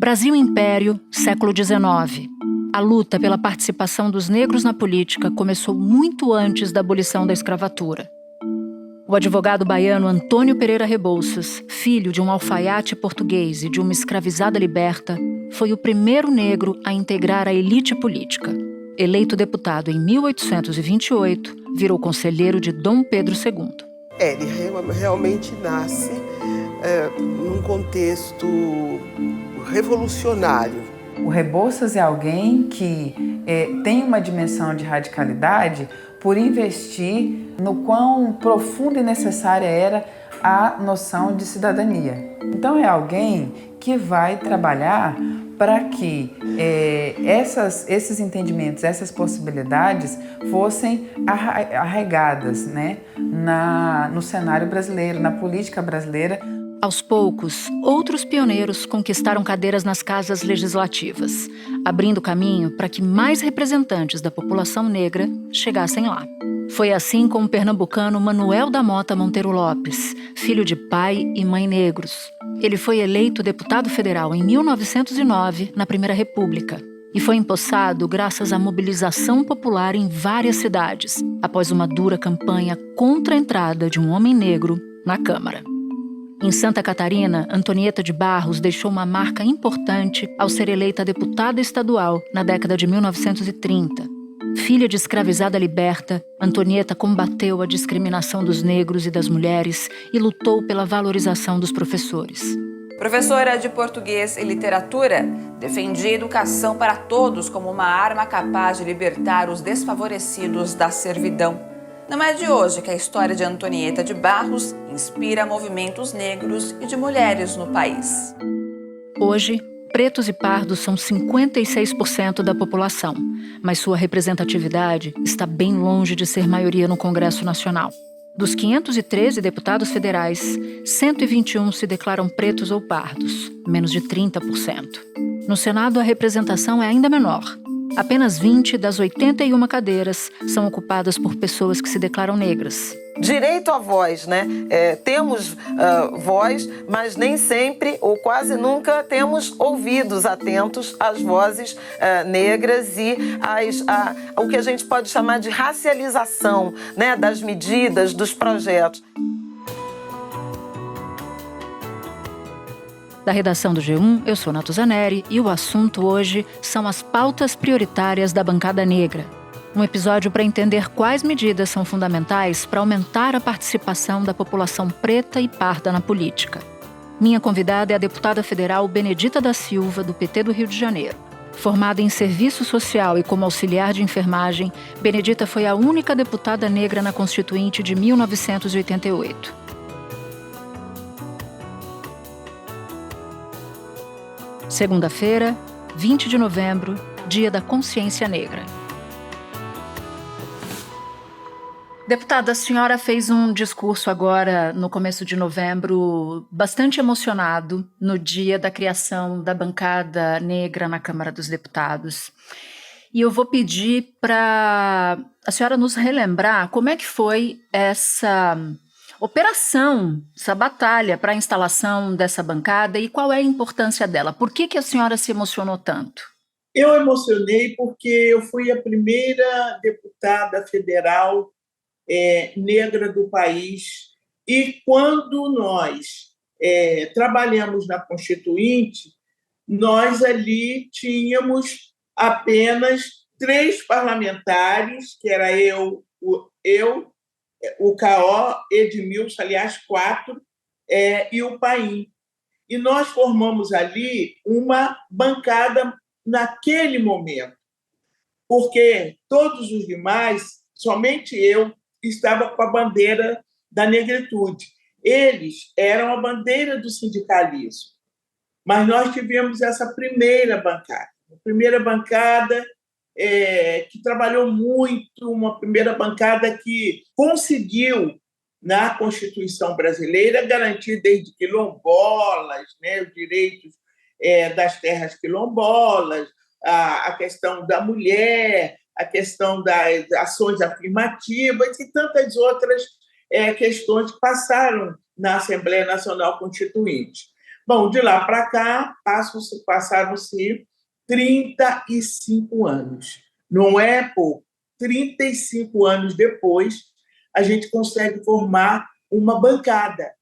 Brasil Império, século XIX. A luta pela participação dos negros na política começou muito antes da abolição da escravatura. O advogado baiano Antônio Pereira Rebouças, filho de um alfaiate português e de uma escravizada liberta, foi o primeiro negro a integrar a elite política. Eleito deputado em 1828, virou conselheiro de Dom Pedro II. Ele realmente nasce num contexto revolucionário. O Rebouças é alguém que tem uma dimensão de radicalidade por investir no quão profunda e necessária era a noção de cidadania. Então é alguém que vai trabalhar para que esses entendimentos, essas possibilidades fossem arraigadas, né, no cenário brasileiro, na política brasileira. Aos poucos, outros pioneiros conquistaram cadeiras nas casas legislativas, abrindo caminho para que mais representantes da população negra chegassem lá. Foi assim com o pernambucano Manuel da Mota Monteiro Lopes, filho de pai e mãe negros. Ele foi eleito deputado federal em 1909, na Primeira República, e foi empossado graças à mobilização popular em várias cidades, após uma dura campanha contra a entrada de um homem negro na Câmara. Em Santa Catarina, Antonieta de Barros deixou uma marca importante ao ser eleita deputada estadual na década de 1930. Filha de escravizada liberta, Antonieta combateu a discriminação dos negros e das mulheres e lutou pela valorização dos professores. Professora de português e literatura, defendia a educação para todos como uma arma capaz de libertar os desfavorecidos da servidão. Não é de hoje que a história de Antonieta de Barros inspira movimentos negros e de mulheres no país. Hoje, pretos e pardos são 56% da população, mas sua representatividade está bem longe de ser maioria no Congresso Nacional. Dos 513 deputados federais, 121 se declaram pretos ou pardos, menos de 30%. No Senado, a representação é ainda menor. Apenas 20 das 81 cadeiras são ocupadas por pessoas que se declaram negras. Direito à voz, né? Temos voz, mas nem sempre ou quase nunca temos ouvidos atentos às vozes negras e o que a gente pode chamar de racialização, né, das medidas, dos projetos. Da redação do G1, eu sou Natuzaneri e o assunto hoje são as pautas prioritárias da bancada negra. Um episódio para entender quais medidas são fundamentais para aumentar a participação da população preta e parda na política. Minha convidada é a deputada federal Benedita da Silva, do PT do Rio de Janeiro. Formada em serviço social e como auxiliar de enfermagem, Benedita foi a única deputada negra na Constituinte de 1988. Segunda-feira, 20 de novembro, Dia da Consciência Negra. Deputada, a senhora fez um discurso agora, no começo de novembro, bastante emocionado, no dia da criação da bancada negra na Câmara dos Deputados. E eu vou pedir para a senhora nos relembrar como é que foi essa operação, essa batalha para a instalação dessa bancada e qual é a importância dela? Por que a senhora se emocionou tanto? Eu emocionei porque eu fui a primeira deputada federal negra do país e quando nós trabalhamos na Constituinte, nós ali tínhamos apenas 3 parlamentares, que era eu, o K.O., Edmilson, aliás, 4, e o Paim. E nós formamos ali uma bancada naquele momento, porque todos os demais, somente eu, estava com a bandeira da negritude. Eles eram a bandeira do sindicalismo. Mas nós tivemos essa primeira bancada que trabalhou muito, uma primeira bancada que conseguiu, na Constituição brasileira, garantir desde quilombolas, né, os direitos das terras quilombolas, a questão da mulher, a questão das ações afirmativas e tantas outras questões que passaram na Assembleia Nacional Constituinte. Bom, de lá para cá, passaram-se 35 anos. Não é pouco. 35 anos depois, a gente consegue formar uma bancada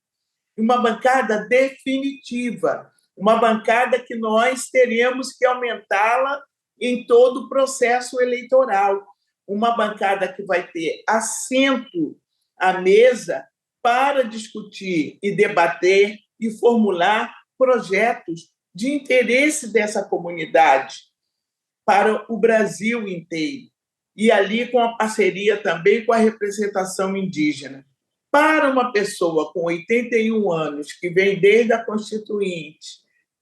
definitiva, uma bancada que nós teremos que aumentá-la em todo o processo eleitoral, uma bancada que vai ter assento à mesa para discutir e debater e formular projetos de interesse dessa comunidade para o Brasil inteiro, e ali com a parceria também com a representação indígena. Para uma pessoa com 81 anos, que vem desde a Constituinte,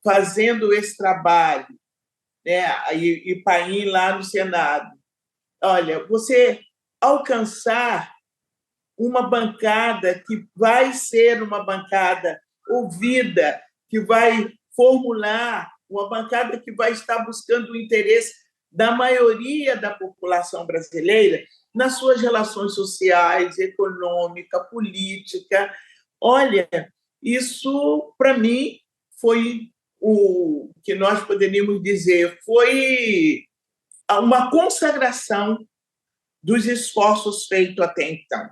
fazendo esse trabalho, né, e Paim lá no Senado, olha, você alcançar uma bancada que vai ser uma bancada ouvida, que vai formular, uma bancada que vai estar buscando o interesse da maioria da população brasileira nas suas relações sociais, econômica, política. Olha, isso, para mim, foi o que nós poderíamos dizer, foi uma consagração dos esforços feitos até então.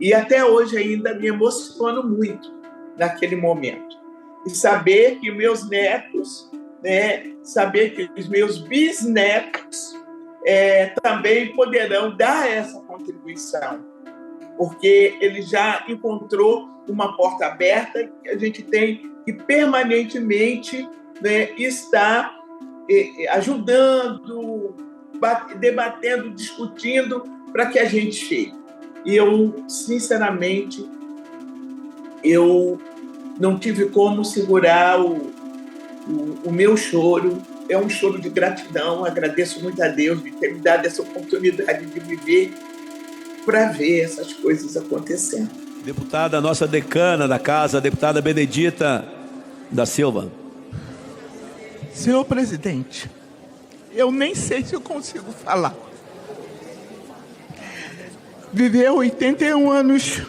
E até hoje ainda me emociono muito naquele momento. E saber que meus netos, né, saber que os meus bisnetos também poderão dar essa contribuição, porque ele já encontrou uma porta aberta que a gente tem que permanentemente, né, estar ajudando, debatendo, discutindo para que a gente chegue. E eu, sinceramente, eu não tive como segurar o meu choro. É um choro de gratidão. Agradeço muito a Deus de ter me dado essa oportunidade de viver para ver essas coisas acontecendo. Deputada, nossa decana da casa, a deputada Benedita da Silva. Senhor presidente, eu nem sei se eu consigo falar. Viver 81 anos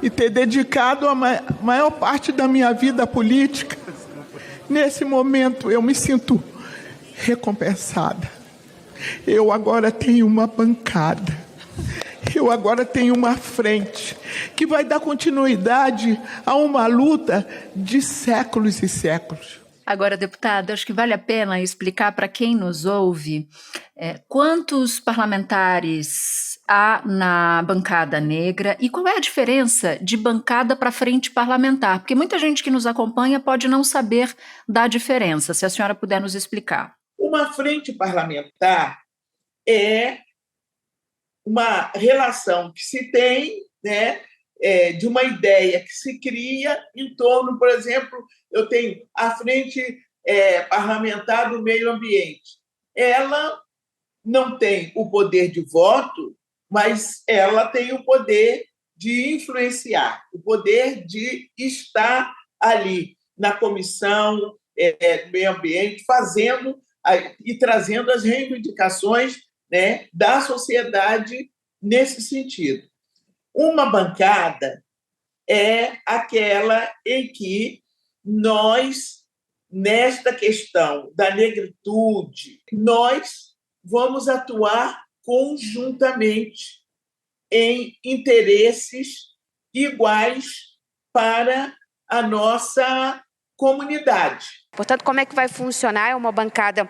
e ter dedicado a maior parte da minha vida política, nesse momento eu me sinto recompensada. Eu agora tenho uma bancada, eu agora tenho uma frente que vai dar continuidade a uma luta de séculos e séculos. Agora, deputada, acho que vale a pena explicar para quem nos ouve quantos parlamentares há na bancada negra e qual é a diferença de bancada para frente parlamentar, porque muita gente que nos acompanha pode não saber da diferença, se a senhora puder nos explicar. Uma frente parlamentar é uma relação que se tem, né, de uma ideia que se cria em torno, por exemplo, eu tenho a frente parlamentar do meio ambiente. Ela não tem o poder de voto, mas ela tem o poder de influenciar, o poder de estar ali na comissão do meio ambiente, fazendo e trazendo as reivindicações, né, da sociedade nesse sentido. Uma bancada é aquela em que nós, nesta questão da negritude, nós vamos atuar conjuntamente em interesses iguais para a nossa comunidade. Portanto, como é que vai funcionar? É uma bancada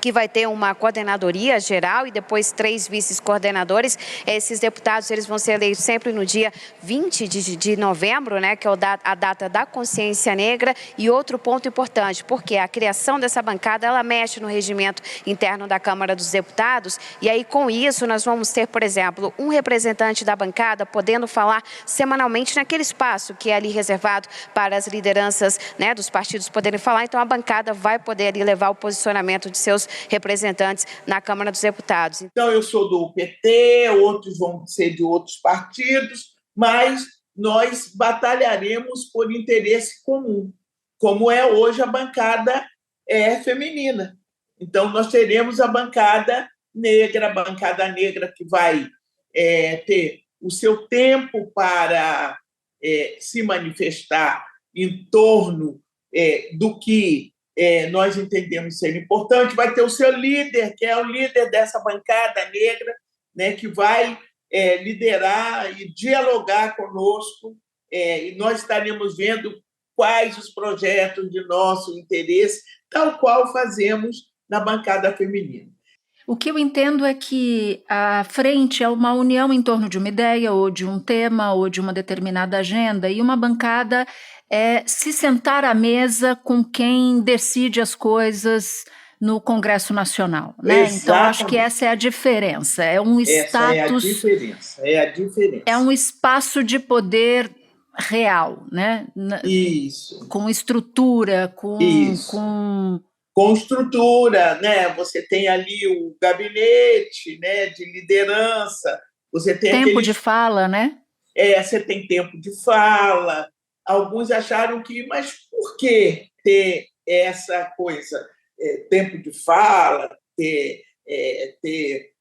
que vai ter uma coordenadoria geral e depois 3 vice-coordenadores. Esses deputados eles vão ser eleitos sempre no dia 20 de novembro, né, que é a data da consciência negra. E outro ponto importante, porque a criação dessa bancada, ela mexe no regimento interno da Câmara dos Deputados, e aí com isso nós vamos ter, por exemplo, um representante da bancada podendo falar semanalmente naquele espaço que é ali reservado para as lideranças, né, dos partidos poderem falar. Então a bancada vai poder ali levar o posicionamento de seus representantes na Câmara dos Deputados. Então, eu sou do PT, outros vão ser de outros partidos, mas nós batalharemos por interesse comum, como é hoje a bancada feminina. Então, nós teremos a bancada negra que vai ter o seu tempo para se manifestar em torno do que nós entendemos ser importante. Vai ter o seu líder, que é o líder dessa bancada negra, né, que vai liderar e dialogar conosco, e nós estaremos vendo quais os projetos de nosso interesse, tal qual fazemos na bancada feminina. O que eu entendo é que a frente é uma união em torno de uma ideia, ou de um tema, ou de uma determinada agenda, e uma bancada é se sentar à mesa com quem decide as coisas no Congresso Nacional, né? Então, acho que essa é a diferença. É um status. É a diferença. É um espaço de poder real, né? Isso. Com estrutura, com estrutura, né? Você tem ali o gabinete, né, de liderança, você tem tempo de fala, né? Você tem tempo de fala. Alguns acharam mas por que ter essa coisa, tempo de fala, ter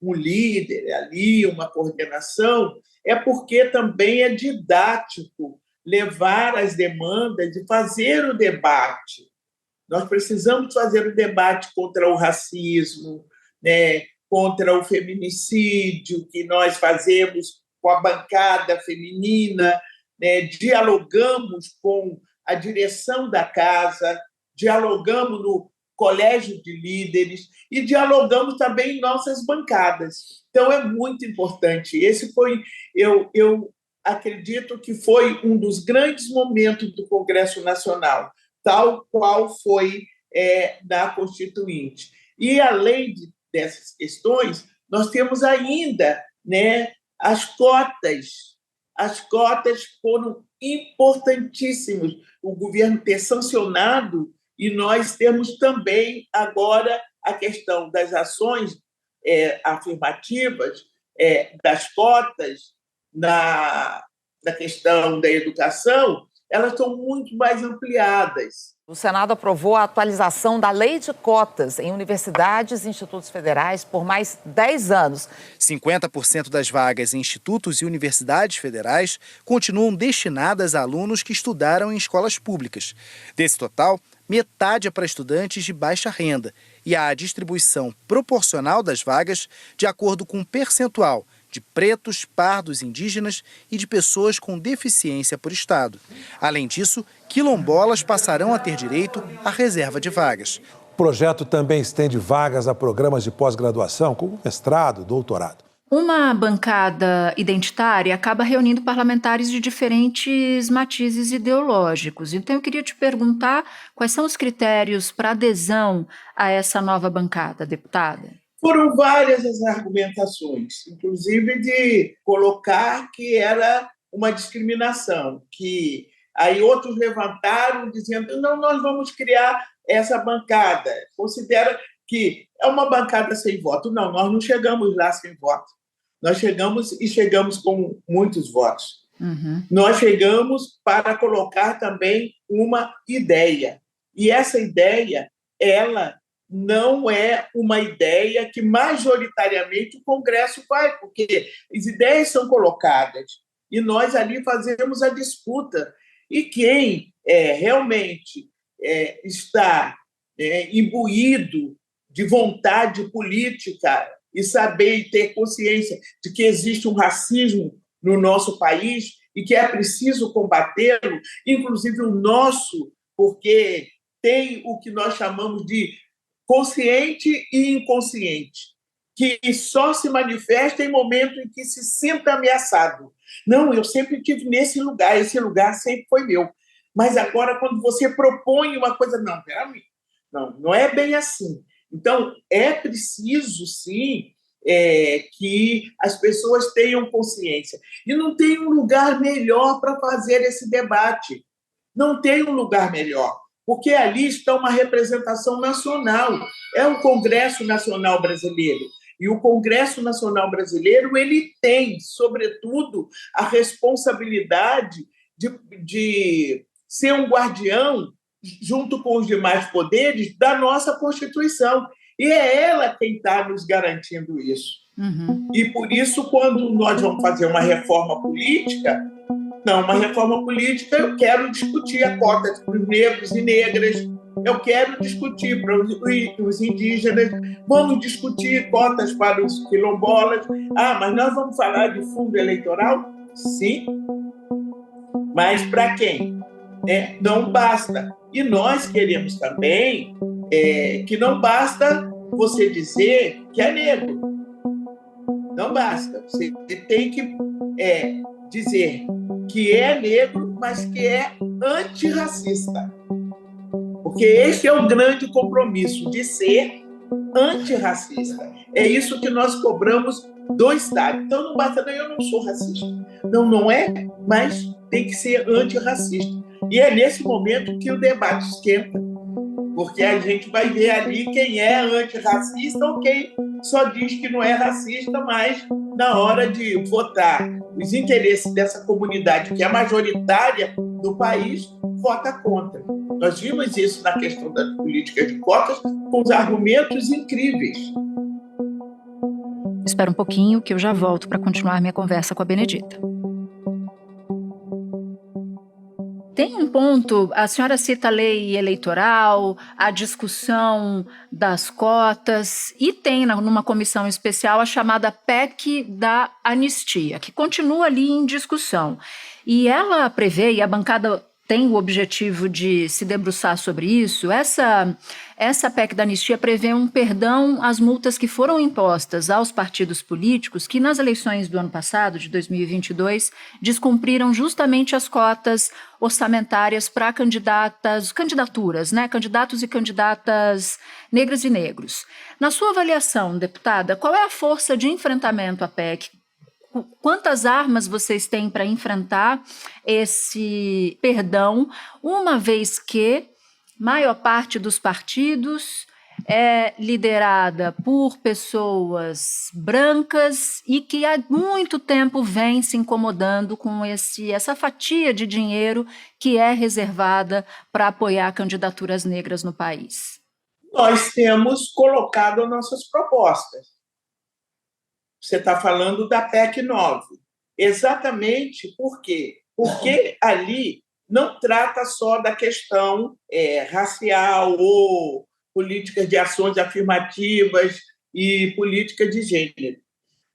um líder ali, uma coordenação? É porque também é didático levar as demandas e fazer o debate. Nós precisamos fazer o debate contra o racismo, né, contra o feminicídio, que nós fazemos com a bancada feminina, né, dialogamos com a direção da casa, dialogamos no colégio de líderes e dialogamos também em nossas bancadas. Então, é muito importante. Esse foi, eu acredito que foi um dos grandes momentos do Congresso Nacional, tal qual foi da Constituinte. E, além dessas questões, nós temos ainda, né, as cotas. As cotas foram importantíssimas, o governo ter sancionado, e nós temos também agora a questão das ações afirmativas, das cotas, na questão da educação, elas estão muito mais ampliadas. O Senado aprovou a atualização da lei de cotas em universidades e institutos federais por mais 10 anos. 50% das vagas em institutos e universidades federais continuam destinadas a alunos que estudaram em escolas públicas. Desse total, metade é para estudantes de baixa renda e há a distribuição proporcional das vagas de acordo com um percentual de pretos, pardos, indígenas e de pessoas com deficiência por estado. Além disso, quilombolas passarão a ter direito à reserva de vagas. O projeto também estende vagas a programas de pós-graduação, como mestrado, doutorado. Uma bancada identitária acaba reunindo parlamentares de diferentes matizes ideológicos. Então, eu queria te perguntar quais são os critérios para adesão a essa nova bancada, deputada? Foram várias as argumentações, inclusive de colocar que era uma discriminação, que aí outros levantaram dizendo não, nós vamos criar essa bancada, considera que é uma bancada sem voto. Não, nós não chegamos lá sem voto. Nós chegamos com muitos votos. Uhum. Nós chegamos para colocar também uma ideia. E essa ideia, ela não é uma ideia que majoritariamente o Congresso vai, porque as ideias são colocadas e nós ali fazemos a disputa. E quem realmente está imbuído de vontade política e saber e ter consciência de que existe um racismo no nosso país e que é preciso combatê-lo, inclusive o nosso, porque tem o que nós chamamos de consciente e inconsciente, que só se manifesta em momento em que se sinta ameaçado. Não, eu sempre estive nesse lugar, esse lugar sempre foi meu. Mas agora, quando você propõe uma coisa, não, peraí, não é bem assim. Então, é preciso, sim, que as pessoas tenham consciência. E não tem um lugar melhor para fazer esse debate. Não tem um lugar melhor, porque ali está uma representação nacional. É o Congresso Nacional Brasileiro. E o Congresso Nacional Brasileiro ele tem, sobretudo, a responsabilidade de ser um guardião, junto com os demais poderes, da nossa Constituição. E é ela quem está nos garantindo isso. Uhum. E, por isso, quando nós vamos fazer uma reforma política, Não, uma reforma política, eu quero discutir a cota para os negros e negras, eu quero discutir para os indígenas, vamos discutir cotas para os quilombolas. Mas nós vamos falar de fundo eleitoral? Sim. Mas para quem? Não basta. E nós queremos também que não basta você dizer que é negro. Não basta. Você tem que dizer que é negro, mas que é antirracista. Porque esse é o grande compromisso, de ser antirracista. É isso que nós cobramos do Estado. Então não basta, eu não sou racista. Não é, mas tem que ser antirracista. E é nesse momento que o debate esquenta, porque a gente vai ver ali quem é antirracista ou quem só diz que não é racista, mas na hora de votar os interesses dessa comunidade, que é majoritária do país, vota contra. Nós vimos isso na questão das políticas de cotas com os argumentos incríveis. Espera um pouquinho que eu já volto para continuar minha conversa com a Benedita. Tem um ponto, a senhora cita a lei eleitoral, a discussão das cotas, e tem numa comissão especial a chamada PEC da anistia, que continua ali em discussão. E ela prevê, e a bancada tem o objetivo de se debruçar sobre isso, essa PEC da anistia prevê um perdão às multas que foram impostas aos partidos políticos que nas eleições do ano passado, de 2022, descumpriram justamente as cotas orçamentárias para candidaturas, né? Candidatos e candidatas negras e negros. Na sua avaliação, deputada, qual é a força de enfrentamento à PEC? Quantas armas vocês têm para enfrentar esse perdão, uma vez que maior parte dos partidos é liderada por pessoas brancas e que há muito tempo vem se incomodando com essa fatia de dinheiro que é reservada para apoiar candidaturas negras no país? Nós temos colocado as nossas propostas. Você está falando da PEC 9. Exatamente por quê? Porque ali não trata só da questão racial ou políticas de ações afirmativas e política de gênero.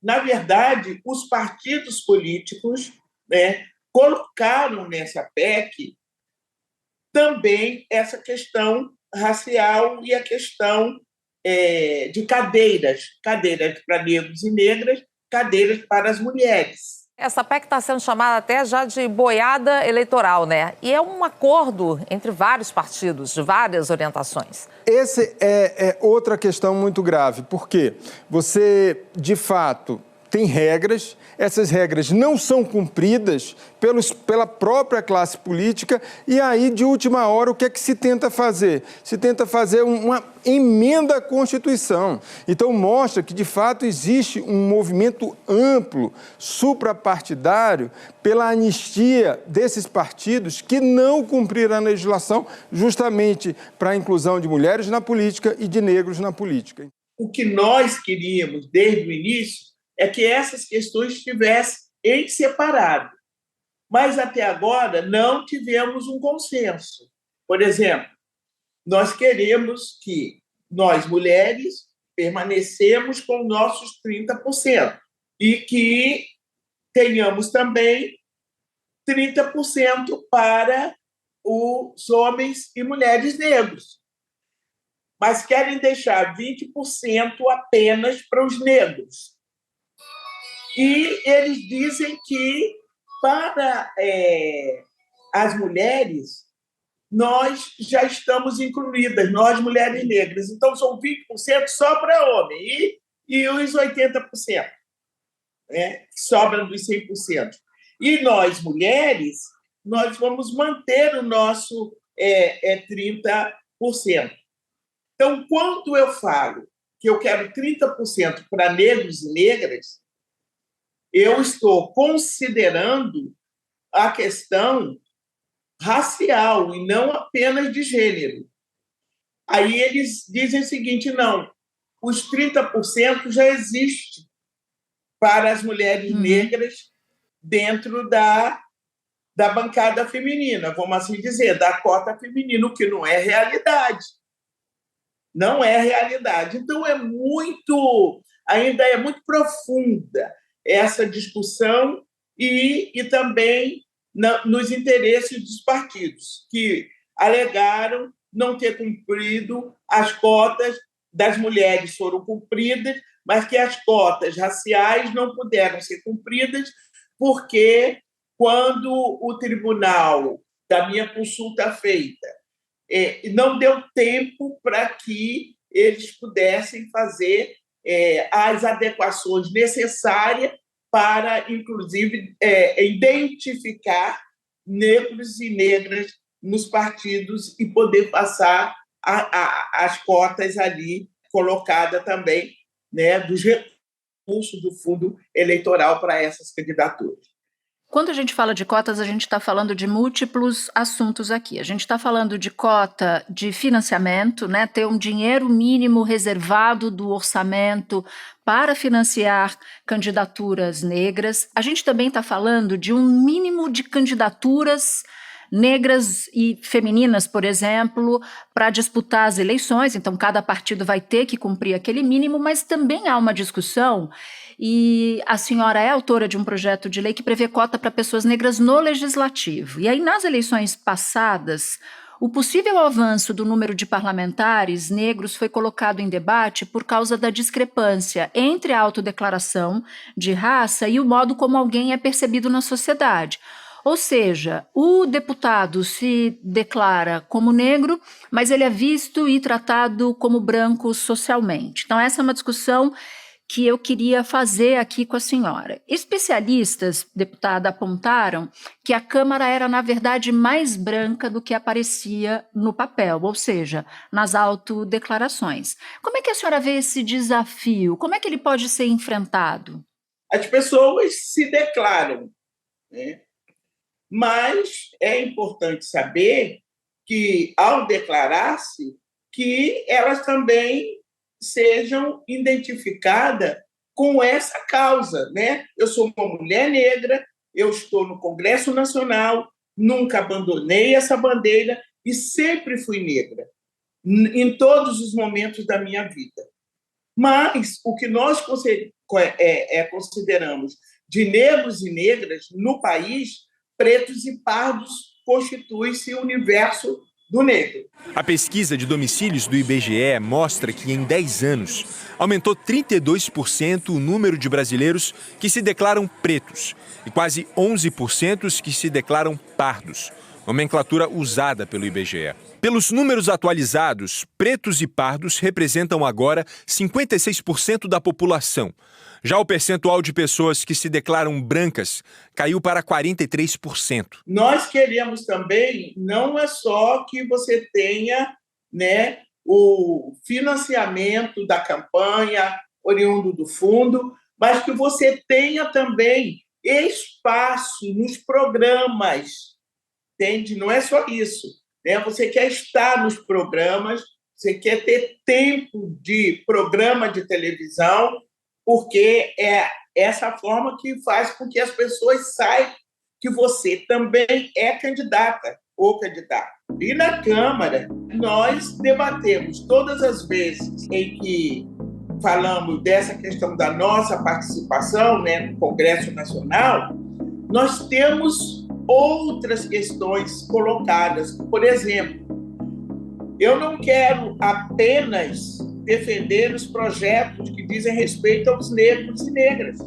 Na verdade, os partidos políticos colocaram nessa PEC também essa questão racial e a questão de cadeiras para negros e negras, cadeiras para as mulheres. Essa PEC está sendo chamada até já de boiada eleitoral, né? E é um acordo entre vários partidos, de várias orientações. Essa é outra questão muito grave, porque você, de fato, tem regras, essas regras não são cumpridas pela própria classe política, e aí, de última hora, o que é que se tenta fazer? Se tenta fazer uma emenda à Constituição. Então, mostra que, de fato, existe um movimento amplo, suprapartidário, pela anistia desses partidos que não cumpriram a legislação justamente para a inclusão de mulheres na política e de negros na política. O que nós queríamos, desde o início, é que essas questões estivessem em separado. Mas, até agora, não tivemos um consenso. Por exemplo, nós queremos que nós, mulheres, permanecemos com nossos 30% e que tenhamos também 30% para os homens e mulheres negros. Mas querem deixar 20% apenas para os negros. E eles dizem que, para as mulheres, nós já estamos incluídas, nós, mulheres negras. Então, são 20% só para homem e os 80%, né? Sobram dos 100%. E nós, mulheres, nós vamos manter o nosso 30%. Então, quando eu falo que eu quero 30% para negros e negras, eu estou considerando a questão racial e não apenas de gênero. Aí eles dizem o seguinte, não, os 30% já existe para as mulheres negras dentro da da bancada feminina, vamos assim dizer, da cota feminina, o que não é realidade. Não é realidade. Então, ainda é muito profunda essa discussão e também nos interesses dos partidos, que alegaram não ter cumprido as cotas das mulheres, foram cumpridas, mas que as cotas raciais não puderam ser cumpridas porque, quando o tribunal, da minha consulta feita, não deu tempo para que eles pudessem fazer as adequações necessárias para, inclusive, identificar negros e negras nos partidos e poder passar as cotas ali colocadas também, né, dos recursos do fundo eleitoral para essas candidaturas. Quando a gente fala de cotas, a gente está falando de múltiplos assuntos aqui. A gente está falando de cota de financiamento, né, ter um dinheiro mínimo reservado do orçamento para financiar candidaturas negras. A gente também está falando de um mínimo de candidaturas negras e femininas, por exemplo, para disputar as eleições. Então, cada partido vai ter que cumprir aquele mínimo, mas também há uma discussão. E a senhora é autora de um projeto de lei que prevê cota para pessoas negras no legislativo. E aí, nas eleições passadas, o possível avanço do número de parlamentares negros foi colocado em debate por causa da discrepância entre a autodeclaração de raça e o modo como alguém é percebido na sociedade. Ou seja, o deputado se declara como negro, mas ele é visto e tratado como branco socialmente. Então, essa é uma discussão que eu queria fazer aqui com a senhora. Especialistas, deputada, apontaram que a Câmara era, na verdade, mais branca do que aparecia no papel, ou seja, nas autodeclarações. Como é que a senhora vê esse desafio? Como é que ele pode ser enfrentado? As pessoas se declaram, né? Mas é importante saber que, ao declarar-se, que elas também sejam identificadas com essa causa, né? Eu sou uma mulher negra, eu estou no Congresso Nacional, nunca abandonei essa bandeira e sempre fui negra, em todos os momentos da minha vida. Mas o que nós consideramos de negros e negras no país, pretos e pardos, constitui-se o universo do negro. A pesquisa de domicílios do IBGE mostra que, em 10 anos, aumentou 32% o número de brasileiros que se declaram pretos e quase 11% os que se declaram pardos, nomenclatura usada pelo IBGE. Pelos números atualizados, pretos e pardos representam agora 56% da população. Já o percentual de pessoas que se declaram brancas caiu para 43%. Nós queremos também, não é só que você tenha, né, o financiamento da campanha oriundo do fundo, mas que você tenha também espaço nos programas, entende? Não é só isso, né? Você quer estar nos programas, você quer ter tempo de programa de televisão, porque é essa forma que faz com que as pessoas saibam que você também é candidata ou candidato. E na Câmara, nós debatemos todas as vezes em que falamos dessa questão da nossa participação, né, no Congresso Nacional, nós temos outras questões colocadas. Por exemplo, eu não quero apenas defender os projetos que dizem respeito aos negros e negras.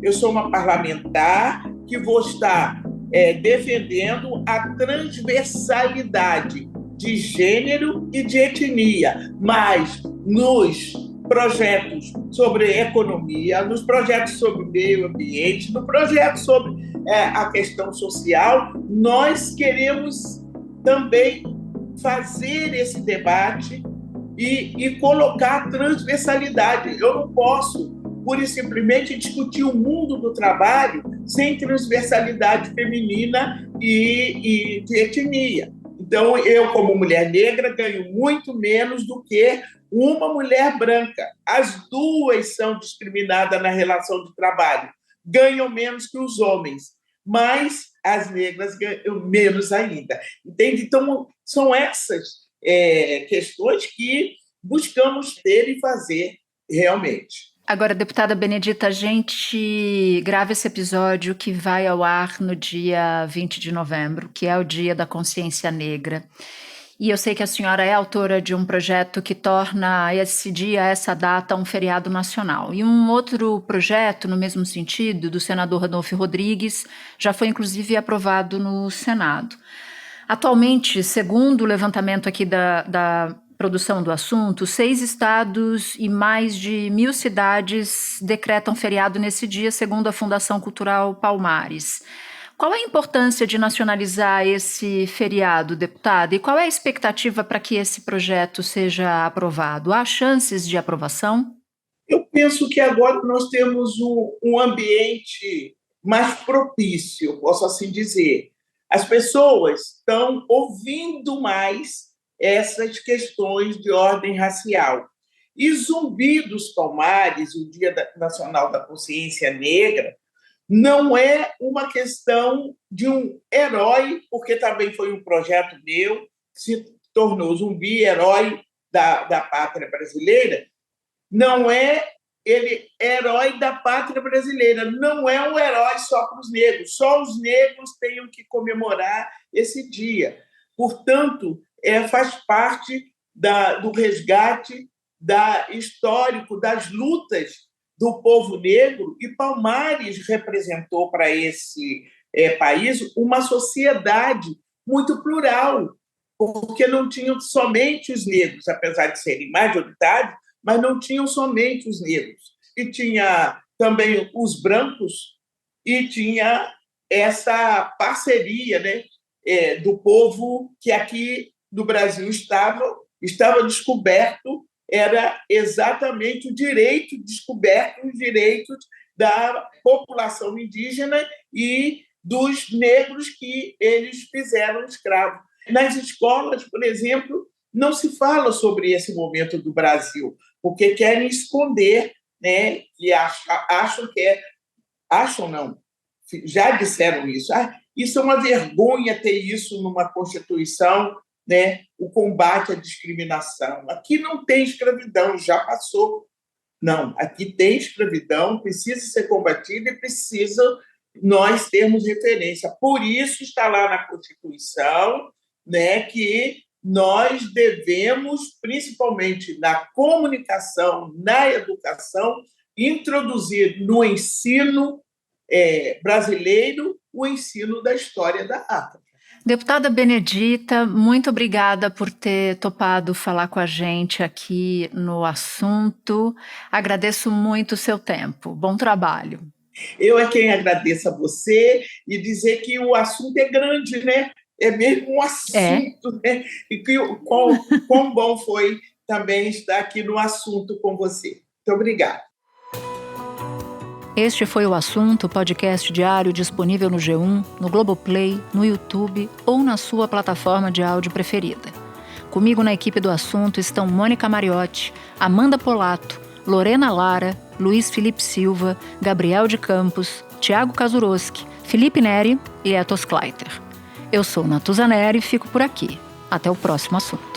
Eu sou uma parlamentar que vou estar defendendo a transversalidade de gênero e de etnia, mas nos projetos sobre economia, nos projetos sobre meio ambiente, no projeto sobre a questão social, nós queremos também fazer esse debate e colocar a transversalidade. Eu não posso, pura e simplesmente, discutir o mundo do trabalho sem transversalidade feminina e de etnia. Então, eu, como mulher negra, ganho muito menos do que uma mulher branca. As duas são discriminadas na relação de trabalho, ganham menos que os homens. Mas as negras menos ainda. Entende? Então, são essas questões que buscamos ter e fazer realmente. Agora, deputada Benedita, a gente grava esse episódio que vai ao ar no dia 20 de novembro, que é o Dia da Consciência Negra. E eu sei que a senhora é autora de um projeto que torna esse dia, essa data, um feriado nacional. E um outro projeto, no mesmo sentido, do senador Ranolfo Rodrigues, já foi inclusive aprovado no Senado. Atualmente, segundo o levantamento aqui da produção do assunto, 6 estados e mais de 1.000 cidades decretam feriado nesse dia, segundo a Fundação Cultural Palmares. Qual é a importância de nacionalizar esse feriado, deputada? E qual é a expectativa para que esse projeto seja aprovado? Há chances de aprovação? Eu penso que agora nós temos um ambiente mais propício, posso assim dizer. As pessoas estão ouvindo mais essas questões de ordem racial. E Zumbi dos Palmares, o Dia Nacional da Consciência Negra, não é uma questão de um herói, porque também foi um projeto meu, que se tornou Zumbi, herói da pátria brasileira. Não é ele herói da pátria brasileira, não é um herói só para os negros, só os negros têm que comemorar esse dia. Portanto, faz parte do resgate histórico das lutas do povo negro, e Palmares representou para esse país uma sociedade muito plural, porque não tinham somente os negros, apesar de serem majoritários, mas não tinham somente os negros. E tinha também os brancos e tinha essa parceria, né, do povo que aqui no Brasil estava descoberto, era exatamente o direito descoberto, os direitos da população indígena e dos negros que eles fizeram escravos. Nas escolas, por exemplo, não se fala sobre esse momento do Brasil, porque querem esconder, né? E já disseram isso. Isso é uma vergonha ter isso numa Constituição, né? O combate à discriminação. Aqui não tem escravidão, já passou. Não, aqui tem escravidão, precisa ser combatida e precisa nós termos referência. Por isso está lá na Constituição, né, que nós devemos, principalmente na comunicação, na educação, introduzir no ensino brasileiro o ensino da história da África. Deputada Benedita, muito obrigada por ter topado falar com a gente aqui no assunto. Agradeço muito o seu tempo. Bom trabalho. Eu é quem agradeço a você e dizer que o assunto é grande, né? É mesmo um assunto, né? E que quão bom foi também estar aqui no assunto com você. Muito obrigada. Este foi o Assunto, podcast diário disponível no G1, no Globoplay, no YouTube ou na sua plataforma de áudio preferida. Comigo na equipe do Assunto estão Mônica Mariotti, Amanda Polato, Lorena Lara, Luiz Felipe Silva, Gabriel de Campos, Tiago Kazuroski, Felipe Neri e Etos Kleiter. Eu sou Natuza Neri e fico por aqui. Até o próximo assunto.